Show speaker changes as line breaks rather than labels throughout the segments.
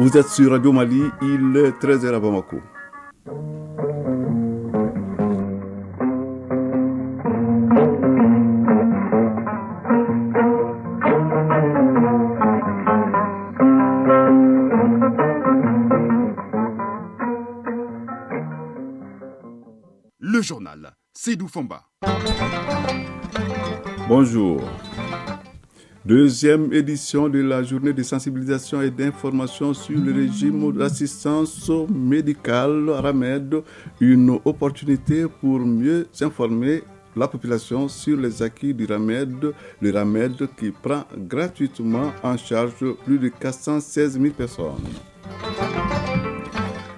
Vous êtes sur Radio Mali, il est 13h à Bamako.
Le journal, Seydou Fomba.
Bonjour. Deuxième édition de la journée de sensibilisation et d'information sur le régime d'assistance médicale RAMED, une opportunité pour mieux informer la population sur les acquis du RAMED, le RAMED qui prend gratuitement en charge plus de 416 000 personnes.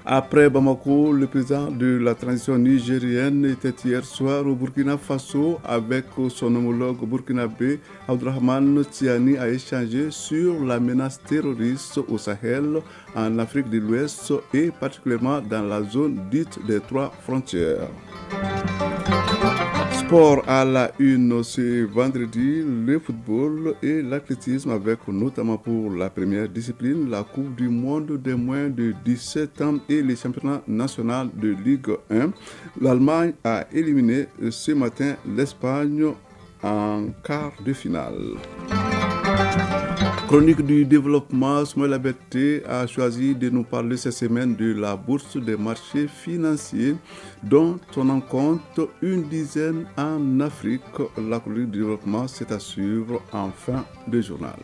Après Bamako, le président de la transition nigérienne était hier soir au Burkina Faso avec son homologue burkinabé Abdourahmane Tiani a échangé sur la menace terroriste au Sahel, en Afrique de l'Ouest et particulièrement dans la zone dite des trois frontières. Sport à la une ce vendredi, le football et l'athlétisme avec notamment pour la première discipline la Coupe du monde des moins de 17 ans et les championnats nationaux de Ligue 1. L'Allemagne a éliminé ce matin l'Espagne en quart de finale. Chronique du développement, Soumaïla Abette a choisi de nous parler cette semaine de la bourse des marchés financiers dont on en compte une dizaine en Afrique. La chronique du développement, c'est à suivre en fin de journal.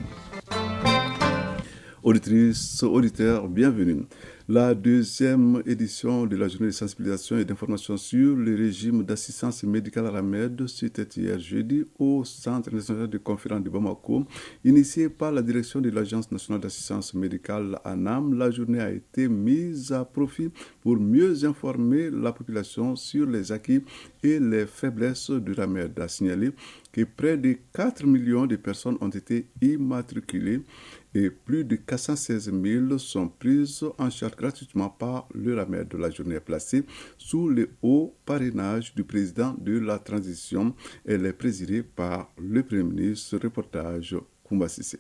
Auditrices, auditeurs, bienvenue. La deuxième édition de la journée de sensibilisation et d'information sur le régime d'assistance médicale RAMED, c'était hier jeudi au Centre national de conférence de Bamako. Initiée par la direction de l'Agence nationale d'assistance médicale ANAM, la journée a été mise à profit pour mieux informer la population sur les acquis et les faiblesses du RAMED. A signaler que près de 4 millions de personnes ont été immatriculées et plus de 416 000 sont prises en charge gratuitement par le RAMED. La journée est placée sous le haut parrainage du président de la transition. Elle est présidée par le Premier ministre. Reportage Koumba Sissé.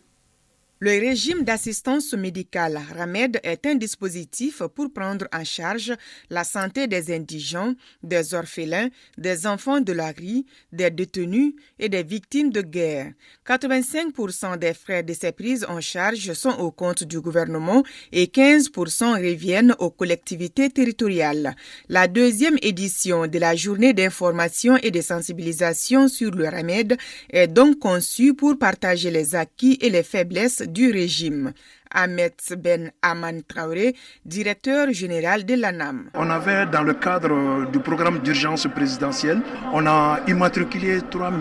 Le régime d'assistance médicale RAMED est un dispositif pour prendre en charge la santé des indigents, des orphelins, des enfants de la rue, des détenus et des victimes de guerre. 85% des frais de ces prises en charge sont au compte du gouvernement et 15% reviennent aux collectivités territoriales. La deuxième édition de la journée d'information et de sensibilisation sur le RAMED est donc conçue pour partager les acquis et les faiblesses du régime. Ahmed Ben Aman Traoré, directeur général de l'ANAM.
On avait dans le cadre du programme d'urgence présidentielle, on a immatriculé 3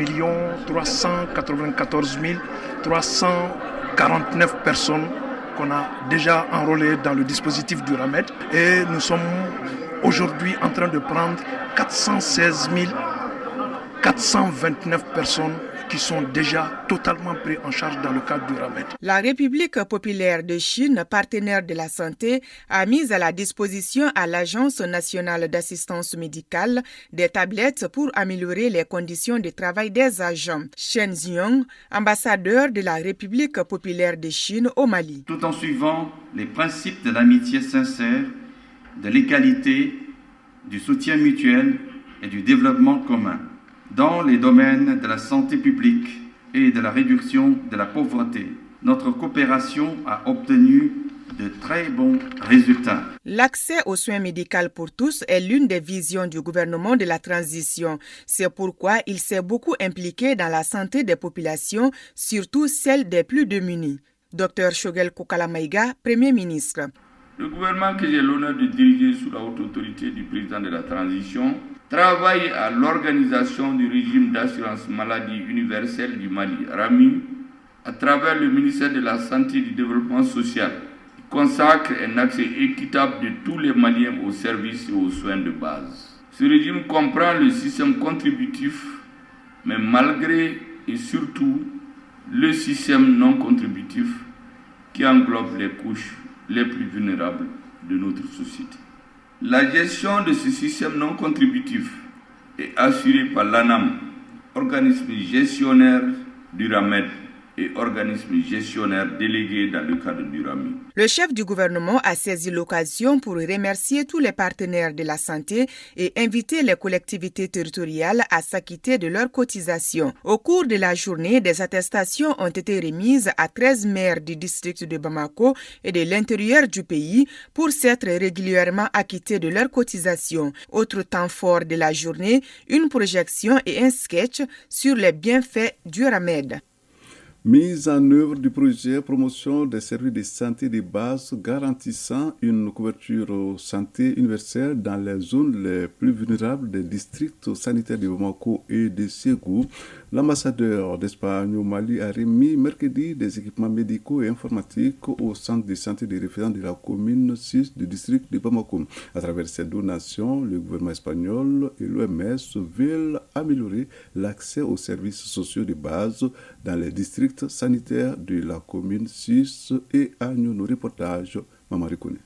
394 349 personnes qu'on a déjà enrôlées dans le dispositif du RAMED et nous sommes aujourd'hui en train de prendre 416 429 personnes qui sont déjà totalement pris en charge dans le cadre du RAMED.
La République populaire de Chine, partenaire de la santé, a mis à la disposition à l'Agence nationale d'assistance médicale des tablettes pour améliorer les conditions de travail des agents. Shen Ziong, ambassadeur de la République populaire de Chine au Mali.
Tout en suivant les principes de l'amitié sincère, de l'égalité, du soutien mutuel et du développement commun. Dans les domaines de la santé publique et de la réduction de la pauvreté, notre coopération a obtenu de très bons résultats.
L'accès aux soins médicaux pour tous est l'une des visions du gouvernement de la transition. C'est pourquoi il s'est beaucoup impliqué dans la santé des populations, surtout celle des plus démunis. Dr Shogel Kokalamaïga, Premier ministre.
Le gouvernement que j'ai l'honneur de diriger sous la haute autorité du président de la transition travaille à l'organisation du régime d'assurance maladie universelle du Mali, RAMU, à travers le ministère de la Santé et du Développement social, qui consacre un accès équitable de tous les Maliens aux services et aux soins de base. Ce régime comprend le système contributif, mais malgré et surtout le système non contributif qui englobe les couches les plus vulnérables de notre société. La gestion de ce système non contributif est assurée par l'ANAM, organisme gestionnaire du RAMED, et organismes gestionnaires délégués dans le cadre du RAMI.
Le chef du gouvernement a saisi l'occasion pour remercier tous les partenaires de la santé et inviter les collectivités territoriales à s'acquitter de leurs cotisations. Au cours de la journée, des attestations ont été remises à 13 maires du district de Bamako et de l'intérieur du pays pour s'être régulièrement acquittés de leurs cotisations. Autre temps fort de la journée, une projection et un sketch sur les bienfaits du RAMED.
Mise en œuvre du projet promotion des services de santé de base garantissant une couverture santé universelle dans les zones les plus vulnérables des districts sanitaires de Bamako et de Ségou. L'ambassadeur d'Espagne au Mali a remis mercredi des équipements médicaux et informatiques au centre de santé des référents de la commune 6 du district de Bamako. À travers ces donations, le gouvernement espagnol et l'OMS veulent améliorer l'accès aux services sociaux de base dans les districts sanitaire de la commune 6 et à nos reportages. Mamari Kone.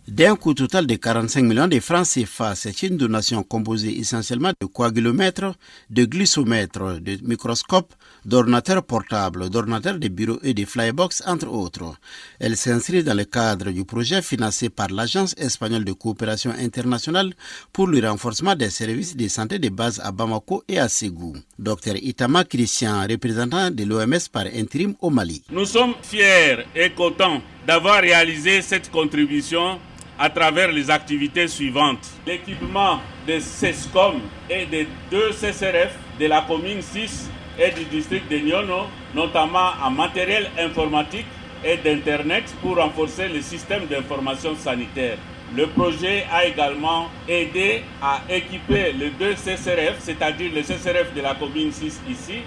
D'un coût total de 45 millions de francs CFA, c'est une donation composée essentiellement de coagulomètres, de glycomètres, de microscopes, d'ordinateurs portables, d'ordinateurs de bureau et de flybox, entre autres. Elle s'inscrit dans le cadre du projet financé par l'Agence espagnole de coopération internationale pour le renforcement des services de santé de base à Bamako et à Ségou. Dr Itama Christian, représentant de l'OMS par intérim au Mali.
Nous sommes fiers et contents d'avoir réalisé cette contribution à travers les activités suivantes. L'équipement des CESCOM et des 2 CCRF de la commune 6 et du district de Nyono, notamment en matériel informatique et d'Internet pour renforcer le système d'information sanitaire. Le projet a également aidé à équiper les 2 CCRF, c'est-à-dire le CCRF de la commune 6 ici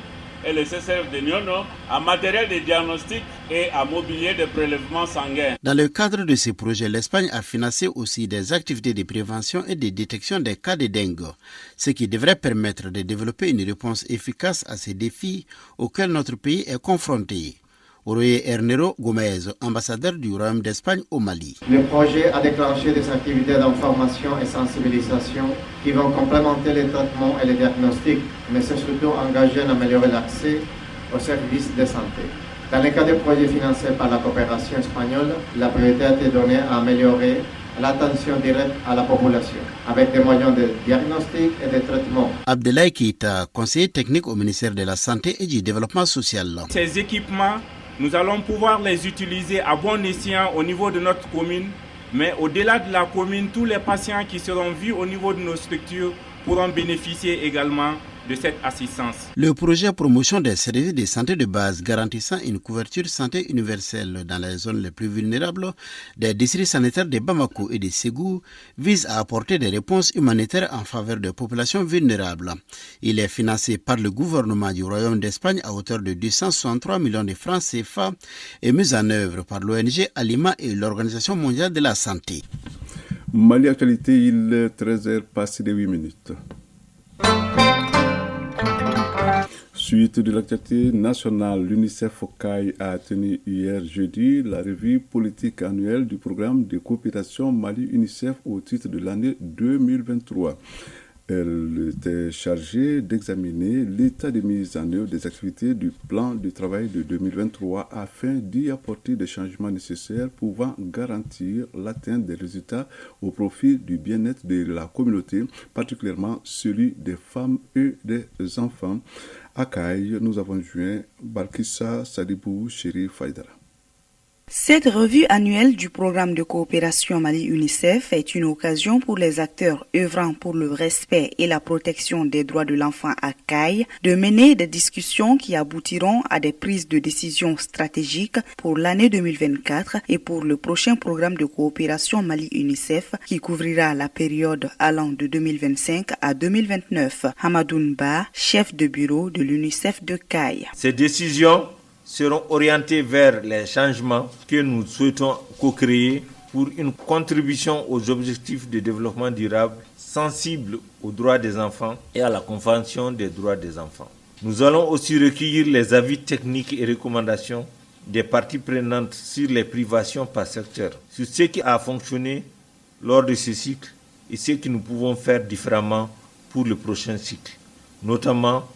et le CCRF de Nyono, en matériel de diagnostic et à mobilier de prélèvement sanguin.
Dans le cadre de ces projets, l'Espagne a financé aussi des activités de prévention et de détection des cas de dengue, ce qui devrait permettre de développer une réponse efficace à ces défis auxquels notre pays est confronté. Oroye Ernero Gomez, ambassadeur du Royaume d'Espagne au Mali.
Le projet a déclenché des activités d'information et sensibilisation qui vont complémenter les traitements et les diagnostics, mais c'est surtout engagé à améliorer l'accès aux services de santé. Dans le cas des projets financés par la coopération espagnole, la priorité a été donnée à améliorer l'attention directe à la population, avec des moyens de diagnostic et de traitement.
Abdelai Keita, conseiller technique au ministère de la Santé et du Développement social.
Ces équipements, nous allons pouvoir les utiliser à bon escient au niveau de notre commune, mais au-delà de la commune, tous les patients qui seront vus au niveau de nos structures pourront bénéficier également de cette assistance.
Le projet promotion des services de santé de base garantissant une couverture santé universelle dans les zones les plus vulnérables des districts sanitaires de Bamako et de Ségou vise à apporter des réponses humanitaires en faveur des populations vulnérables. Il est financé par le gouvernement du Royaume d'Espagne à hauteur de 263 millions de francs CFA et mis en œuvre par l'ONG Alima et l'Organisation mondiale de la santé.
Mali Actualité, il est 13h passé de 8 minutes. Suite de l'actualité nationale, l'UNICEF au CAI a tenu hier jeudi la revue politique annuelle du programme de coopération Mali-UNICEF au titre de l'année 2023. Elle était chargée d'examiner l'état de mise en œuvre des activités du plan de travail de 2023 afin d'y apporter des changements nécessaires pouvant garantir l'atteinte des résultats au profit du bien-être de la communauté, particulièrement celui des femmes et des enfants. À CAI, nous avons joint Balkissa Sadibou Chéri Faïdara.
Cette revue annuelle du programme de coopération Mali-UNICEF est une occasion pour les acteurs œuvrant pour le respect et la protection des droits de l'enfant à CAI de mener des discussions qui aboutiront à des prises de décisions stratégiques pour l'année 2024 et pour le prochain programme de coopération Mali-UNICEF qui couvrira la période allant de 2025 à 2029. Hamadoun Ba, chef de bureau de l'UNICEF de CAI.
Ces décisions seront orientés vers les changements que nous souhaitons co-créer pour une contribution aux objectifs de développement durable sensibles aux droits des enfants et à la Convention des droits des enfants. Nous allons aussi recueillir les avis techniques et recommandations des parties prenantes sur les privations par secteur, sur ce qui a fonctionné lors de ce cycle et ce que nous pouvons faire différemment pour le prochain cycle, notamment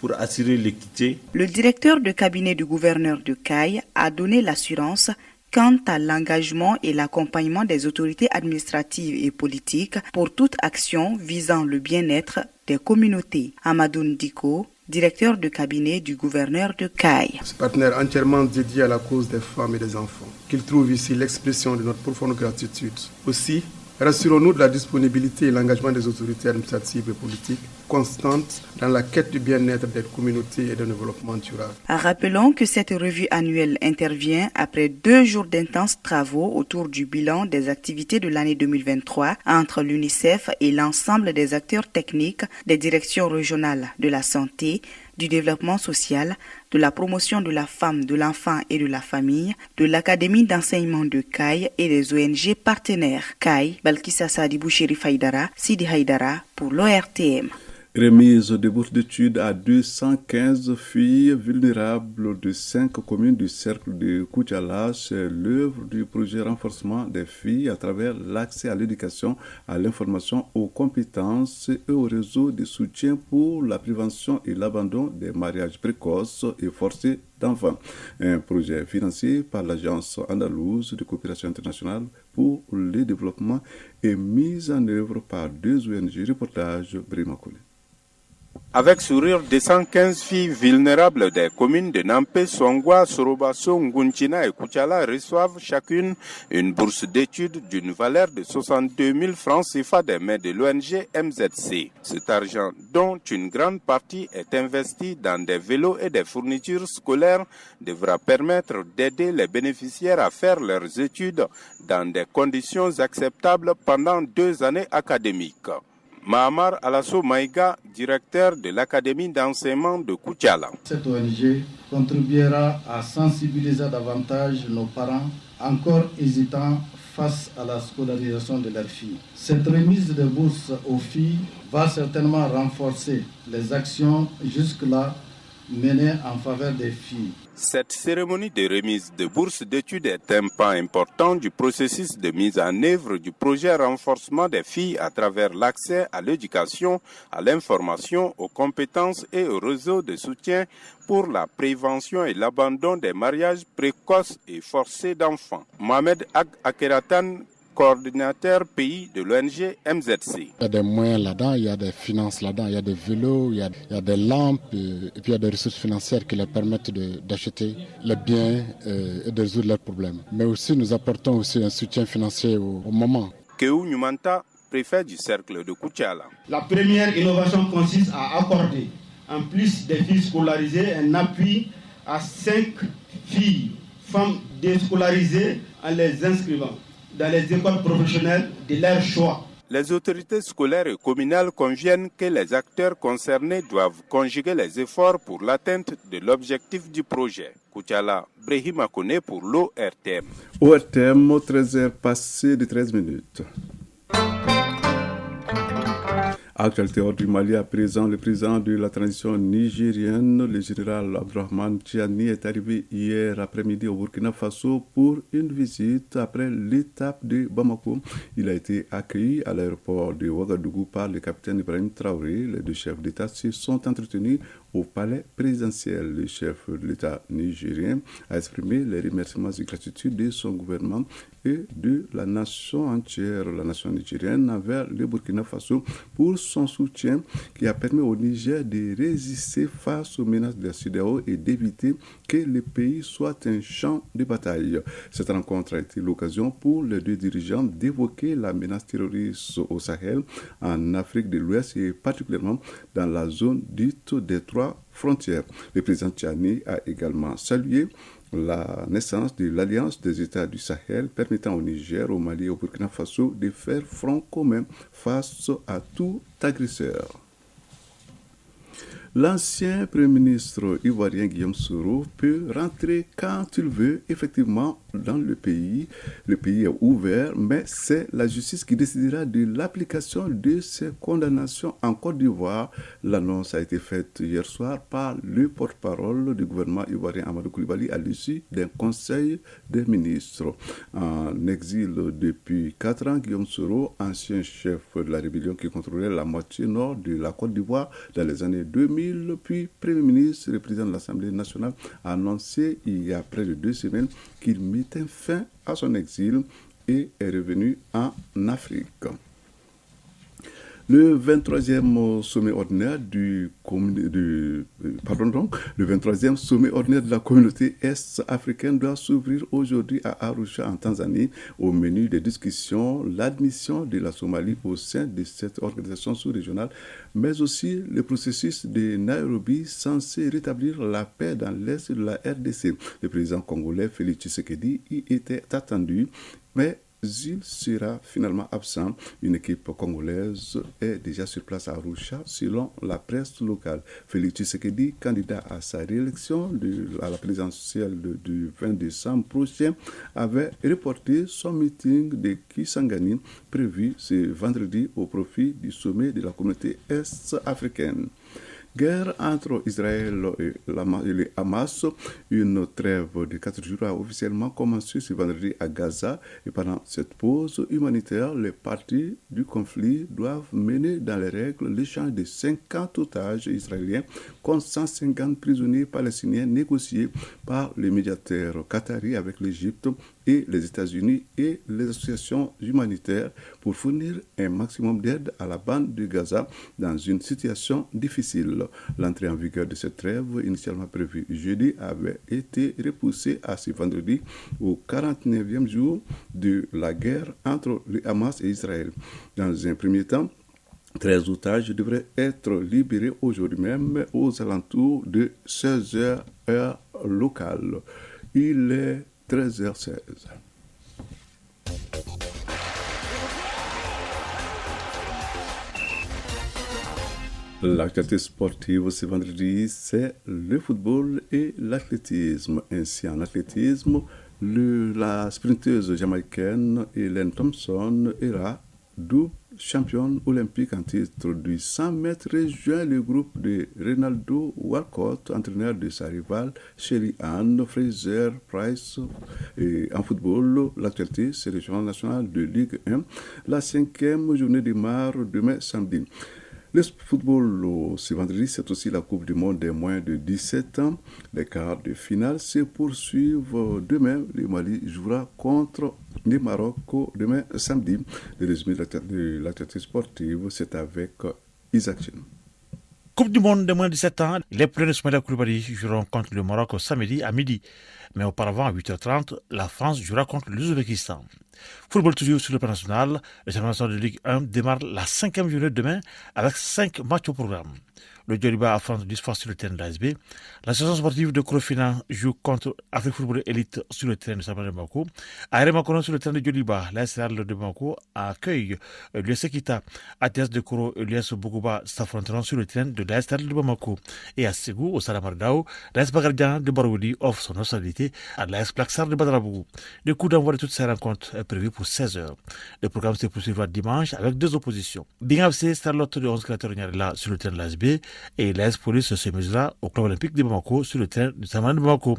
pour assurer l'équité.
Le directeur de cabinet du gouverneur de Caille a donné l'assurance quant à l'engagement et l'accompagnement des autorités administratives et politiques pour toute action visant le bien-être des communautés. Amadou Ndiko, directeur de cabinet du gouverneur de Caille.
Ce partenaire entièrement dédié à la cause des femmes et des enfants, qu'il trouve ici l'expression de notre profonde gratitude. Aussi, rassurons-nous de la disponibilité et l'engagement des autorités administratives et politiques constantes dans la quête du bien-être des communautés et d'un développement durable.
Rappelons que cette revue annuelle intervient après 2 jours d'intenses travaux autour du bilan des activités de l'année 2023 entre l'UNICEF et l'ensemble des acteurs techniques des directions régionales de la santé, du développement social, de la promotion de la femme, de l'enfant et de la famille, de l'Académie d'enseignement de Caille et des ONG partenaires. Caille, Balkissa Sadibou Chérif Haïdara, Sidi Haïdara pour l'ORTM.
Remise de bourses d'études à 215 filles vulnérables de 5 communes du cercle de Koutiala. C'est l'œuvre du projet renforcement des filles à travers l'accès à l'éducation, à l'information, aux compétences et au réseau de soutien pour la prévention et l'abandon des mariages précoces et forcés d'enfants. Un projet financé par l'Agence andalouse de coopération internationale pour le développement et mis en œuvre par 2 ONG. Reportage Brimakoulé.
Avec sourire, 215 filles vulnérables des communes de Nampé, Songwa, Sorobasso, Ngunchina et Koutiala reçoivent chacune une bourse d'études d'une valeur de 62 000 francs CFA des mains de l'ONG MZC. Cet argent, dont une grande partie est investi dans des vélos et des fournitures scolaires, devra permettre d'aider les bénéficiaires à faire leurs études dans des conditions acceptables pendant 2 années académiques. Mahamar Alasso Maïga, directeur de l'Académie d'enseignement de Koutiala.
Cette ONG contribuera à sensibiliser davantage nos parents encore hésitants face à la scolarisation de leurs filles. Cette remise de bourse aux filles va certainement renforcer les actions jusque-là menées en faveur des filles.
Cette cérémonie de remise de bourse d'études est un pas important du processus de mise en œuvre du projet renforcement des filles à travers l'accès à l'éducation, à l'information, aux compétences et au réseau de soutien pour la prévention et l'abandon des mariages précoces et forcés d'enfants. Mohamed Ag Akeratan, coordinateur pays de l'ONG MZC.
Il y a des moyens là-dedans, il y a des finances là-dedans, il y a des vélos, il y a des lampes et puis il y a des ressources financières qui leur permettent d'acheter les biens et de résoudre leurs problèmes. Mais aussi nous apportons aussi un soutien financier au moment.
Keou Numanta, préfet du cercle de Koutiala.
La première innovation consiste à accorder, en plus des filles scolarisées, un appui à 5 filles, femmes déscolarisées en les inscrivant dans les écoles professionnelles de leur choix.
Les autorités scolaires et communales conviennent que les acteurs concernés doivent conjuguer les efforts pour l'atteinte de l'objectif du projet. Koutiala, Brahima Kone pour l'ORTM.
ORTM, 13h passées de 13 minutes. Actualité hors du Mali, à présent, le président de la transition nigérienne, le général Abdourahmane Tiani, est arrivé hier après-midi au Burkina Faso pour une visite après l'étape de Bamako. Il a été accueilli à l'aéroport de Ouagadougou par le capitaine Ibrahim Traoré. Les 2 chefs d'État se sont entretenus au palais présidentiel. Le chef de l'État nigérien a exprimé les remerciements et gratitude de son gouvernement et de la nation entière, la nation nigérienne, envers le Burkina Faso pour son soutien qui a permis au Niger de résister face aux menaces de la CEDEAO et d'éviter que le pays soit un champ de bataille. Cette rencontre a été l'occasion pour les 2 dirigeants d'évoquer la menace terroriste au Sahel, en Afrique de l'Ouest et particulièrement dans la zone dite des 3 frontières. Le président Tiani a également salué la naissance de l'Alliance des États du Sahel permettant au Niger, au Mali et au Burkina Faso de faire front commun face à tout agresseur. L'ancien Premier ministre ivoirien Guillaume Soro peut rentrer quand il veut, effectivement, dans le pays. Le pays est ouvert, mais c'est la justice qui décidera de l'application de ces condamnations en Côte d'Ivoire. L'annonce a été faite hier soir par le porte-parole du gouvernement ivoirien Amadou Coulibaly à l'issue d'un conseil des ministres. En exil depuis 4 ans, Guillaume Soro, ancien chef de la rébellion qui contrôlait la moitié nord de la Côte d'Ivoire dans les années 2000, 2000, puis Premier ministre et président de l'Assemblée nationale, a annoncé il y a près de 2 semaines qu'il mettait fin à son exil et est revenu en Afrique. Le 23e sommet ordinaire le 23e sommet ordinaire de la communauté est-africaine doit s'ouvrir aujourd'hui à Arusha en Tanzanie. Au menu des discussions, l'admission de la Somalie au sein de cette organisation sous-régionale, mais aussi le processus de Nairobi censé rétablir la paix dans l'est de la RDC. Le président congolais Félix Tshisekedi y était attendu, mais il sera finalement absent. Une équipe congolaise est déjà sur place à Arusha, selon la presse locale. Félix Tshisekedi, candidat à sa réélection à la présidentielle du 20 décembre prochain, avait reporté son meeting de Kisangani prévu ce vendredi au profit du sommet de la communauté est-africaine. Guerre entre Israël et le Hamas, une trêve de 4 jours a officiellement commencé ce vendredi à Gaza et pendant cette pause humanitaire, les parties du conflit doivent mener dans les règles l'échange de 50 otages israéliens contre 150 prisonniers palestiniens négociés par les médiateurs qataris avec l'Égypte et les États-Unis et les associations humanitaires pour fournir un maximum d'aide à la bande de Gaza dans une situation difficile. L'entrée en vigueur de cette trêve, initialement prévue jeudi, avait été repoussée à ce vendredi, au 49e jour de la guerre entre le Hamas et Israël. Dans un premier temps, 13 otages devraient être libérés aujourd'hui même aux alentours de 16h heure locale. Il est 13h16. L'actualité sportive ce vendredi, c'est le football et l'athlétisme. Ainsi, en athlétisme, la sprinteuse jamaïcaine Ellen Thompson ira double championne olympique en titre du 100 mètres rejoint le groupe de Ronaldo Walcott, entraîneur de sa rivale Shelly Ann Fraser-Price. Et en football, l'actualité, c'est le championnat national de Ligue 1. La 5e journée démarre demain samedi. Le football, ce vendredi, c'est aussi la Coupe du Monde des moins de 17 ans. Les quarts de finale se poursuivent demain. Le Mali jouera contre le Maroc demain samedi. Le résumé de l'actualité sportive, c'est avec Isaac Chen.
Coupe du Monde des moins de 17 ans, les Bleus de Soumaïla Koulibaly joueront contre le Maroc samedi à midi. Mais auparavant, à 8h30, la France jouera contre l'Ouzbékistan. Football toujours sur le plan national, le championnat de Ligue 1 démarre la 5e journée demain avec 5 matchs au programme. Le Djoliba affronte 10 fois sur le terrain de l'ASB. L'association sportive de Krofina joue contre Afrique Football Elite sur le terrain de Sabana de Bamako. À Rémakono sur le terrain de Djoliba, l'ASR de Bamako accueille l'US Kita. ATS de Koro et l'US Bokuba s'affronteront sur le terrain de l'ASR de Bamako. Et à Ségou, au Salamardao, l'AS Bagardian de Baroudi offre son hospitalité à l'AS Plaksar de Badrabougou. Le coup d'envoi de toutes ces rencontres est prévu pour 16h. Le programme se poursuivra dimanche avec 2 oppositions. Bingabse, Starlotte de 11 créateurs sur le terrain de l'ASB. Et l'AS Police se mesura au club olympique de Bamako sur le terrain du Sabana de Bamako.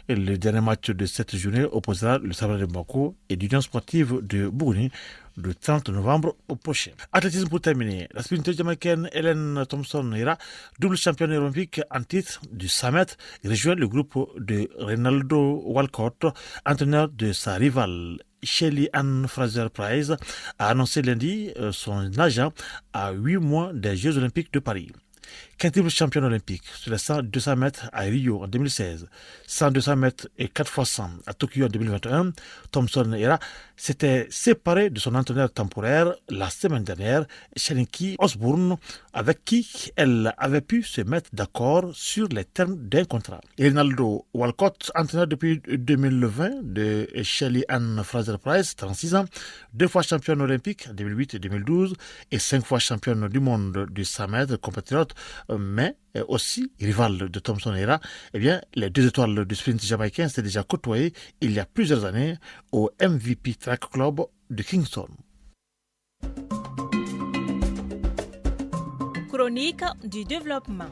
Et le dernier match de cette journée opposera le Sabana de Bamako et l'Union sportive de Bougni le 30 novembre prochain. Athlétisme pour terminer. La sprinteuse jamaïcaine Ellen Thompson ira double championne olympique en titre du 100 mètres et rejoint le groupe de Ronaldo Walcott, entraîneur de sa rivale. Shelly Ann Fraser-Price a annoncé lundi son agent à 8 mois des Jeux olympiques de Paris. Quintuple championne olympique sur les 100-200 mètres à Rio en 2016, 100-200 mètres et 4x100 à Tokyo en 2021, Thompson s'était séparée de son entraîneur temporaire la semaine dernière, Shalinki Osbourne, avec qui elle avait pu se mettre d'accord sur les termes d'un contrat. Et Ronaldo Walcott, entraîneur depuis 2020 de Shelly Ann Fraser-Price, 36 ans, 2 fois championne olympique en 2008 et 2012 et 5 fois championne du monde du 100 mètres, compatriote, mais aussi rival de Thompson Hera, eh bien, les 2 étoiles du sprint jamaïcain s'étaient déjà côtoyées il y a plusieurs années au MVP Track Club de Kingston.
Chronique du développement.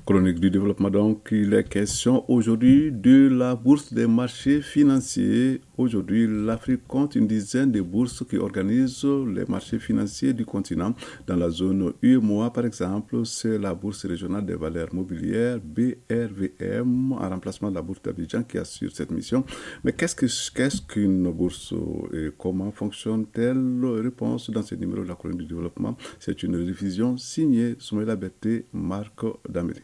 Chronique du développement, donc, il est question aujourd'hui de la bourse des marchés financiers. Aujourd'hui, l'Afrique compte une dizaine de bourses qui organisent les marchés financiers du continent. Dans la zone UEMOA, par exemple, c'est la Bourse régionale des valeurs mobilières, BRVM, en remplacement de la Bourse d'Abidjan qui assure cette mission. Mais qu'est-ce qu'une bourse et comment fonctionne-t-elle? Réponse dans ce numéro de la Chronique du développement. C'est une révision signée Soumaïla Berté, Marc Daméry.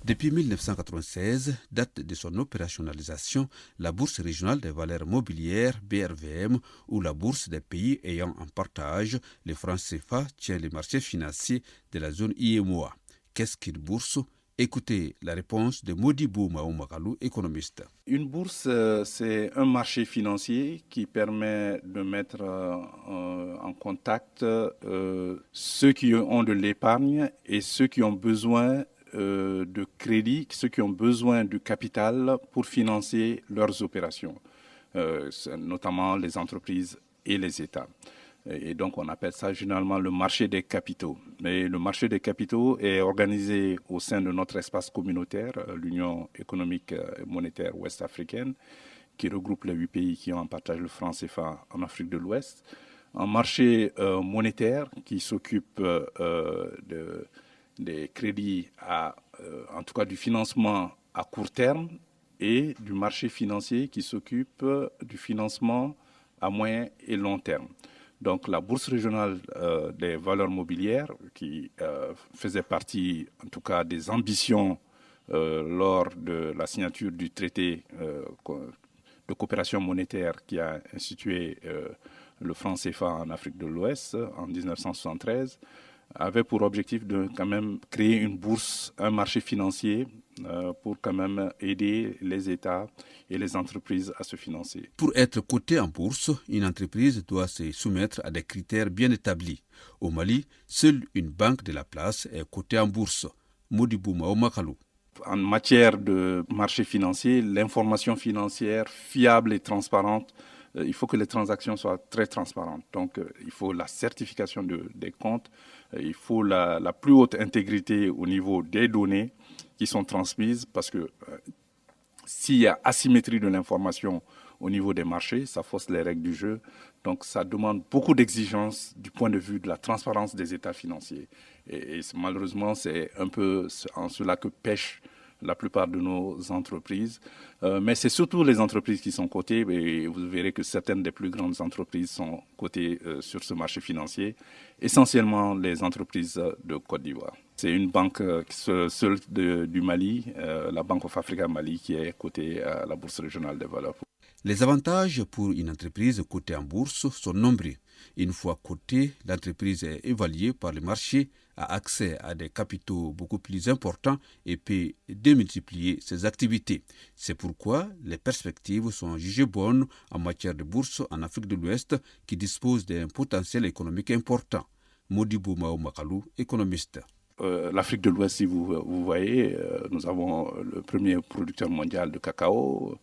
Depuis 1996, date de son opérationnalisation, la Bourse régionale des valeurs mobilières, BRVM, ou la Bourse des pays ayant en partage les francs CFA tient les marchés financiers de la zone IMOA. Qu'est-ce qu'une bourse? Écoutez la réponse de Modibou Maoumakalou, économiste.
Une bourse, c'est un marché financier qui permet de mettre en contact ceux qui ont de l'épargne et ceux qui ont besoin de crédit, ceux qui ont besoin du capital pour financer leurs opérations, notamment les entreprises et les États. Et donc on appelle ça généralement le marché des capitaux. Mais le marché des capitaux est organisé au sein de notre espace communautaire, l'Union économique et monétaire ouest-africaine, qui regroupe les 8 pays qui ont en partage le franc CFA en Afrique de l'Ouest. Un marché monétaire qui s'occupe des crédits, en tout cas du financement à court terme, et du marché financier qui s'occupe du financement à moyen et long terme. Donc la Bourse régionale des valeurs mobilières, qui faisait partie en tout cas des ambitions lors de la signature du traité de coopération monétaire qui a institué le franc CFA en Afrique de l'Ouest en 1973, avait pour objectif de quand même créer une bourse, un marché financier pour quand même aider les États et les entreprises à se financer.
Pour être coté en bourse, une entreprise doit se soumettre à des critères bien établis. Au Mali, seule une banque de la place est cotée en bourse. Modibou Maoumakalou.
En matière de marché financier, l'information financière fiable et transparente, il faut que les transactions soient très transparentes. Donc, il faut la certification des comptes, il faut la plus haute intégrité au niveau des données qui sont transmises, parce que s'il y a asymétrie de l'information au niveau des marchés, ça fausse les règles du jeu. Donc, ça demande beaucoup d'exigences du point de vue de la transparence des états financiers. Et malheureusement, c'est un peu en cela que pêchent la plupart de nos entreprises. Mais c'est surtout les entreprises qui sont cotées, et vous verrez que certaines des plus grandes entreprises sont cotées sur ce marché financier, essentiellement les entreprises de Côte d'Ivoire. C'est une banque seule du Mali, la Bank of Africa Mali, qui est cotée à la Bourse régionale des valeurs.
Les avantages pour une entreprise cotée en bourse sont nombreux. Une fois cotée, l'entreprise est évaluée par le marché, a accès à des capitaux beaucoup plus importants et peut démultiplier ses activités. C'est pourquoi les perspectives sont jugées bonnes en matière de bourse en Afrique de l'Ouest qui dispose d'un potentiel économique important. Modibou Maoumakalou, économiste.
L'Afrique de l'Ouest, si vous voyez, nous avons le premier producteur mondial de cacao.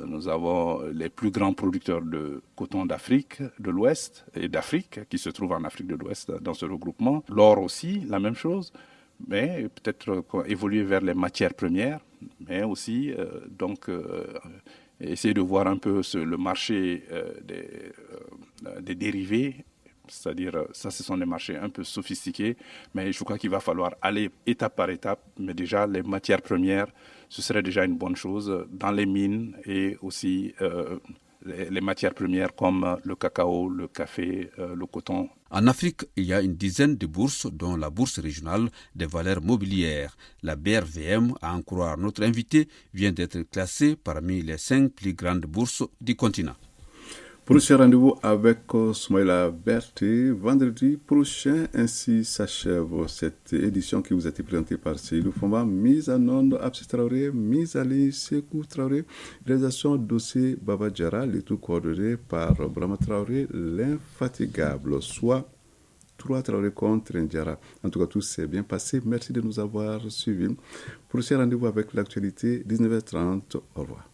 Nous avons les plus grands producteurs de coton d'Afrique de l'Ouest et d'Afrique qui se trouvent en Afrique de l'Ouest dans ce regroupement. L'or aussi, la même chose, mais peut-être évoluer vers les matières premières, mais aussi essayer de voir un peu le marché des dérivés. C'est-à-dire, ça, ce sont des marchés un peu sophistiqués, mais je crois qu'il va falloir aller étape par étape. Mais déjà, les matières premières, ce serait déjà une bonne chose dans les mines et aussi les matières premières comme le cacao, le café, le coton.
En Afrique, il y a une dizaine de bourses, dont la Bourse régionale des valeurs mobilières. La BRVM, à en croire notre invité, vient d'être classée parmi les 5 plus grandes bourses du continent.
Prochain rendez-vous avec Soumaïla Berté vendredi prochain. Ainsi s'achève cette édition qui vous a été présentée par Seydou Fomba, mise en onde Absi Traoré, mise à ligne Sekou Traoré, réalisation dossier Baba Diarra, les tout coordonnés par Brahma Traoré, l'infatigable, soit 3 Traoré contre Ndiara. En tout cas, tout s'est bien passé. Merci de nous avoir suivis. Prochain rendez-vous avec l'actualité, 19h30. Au revoir.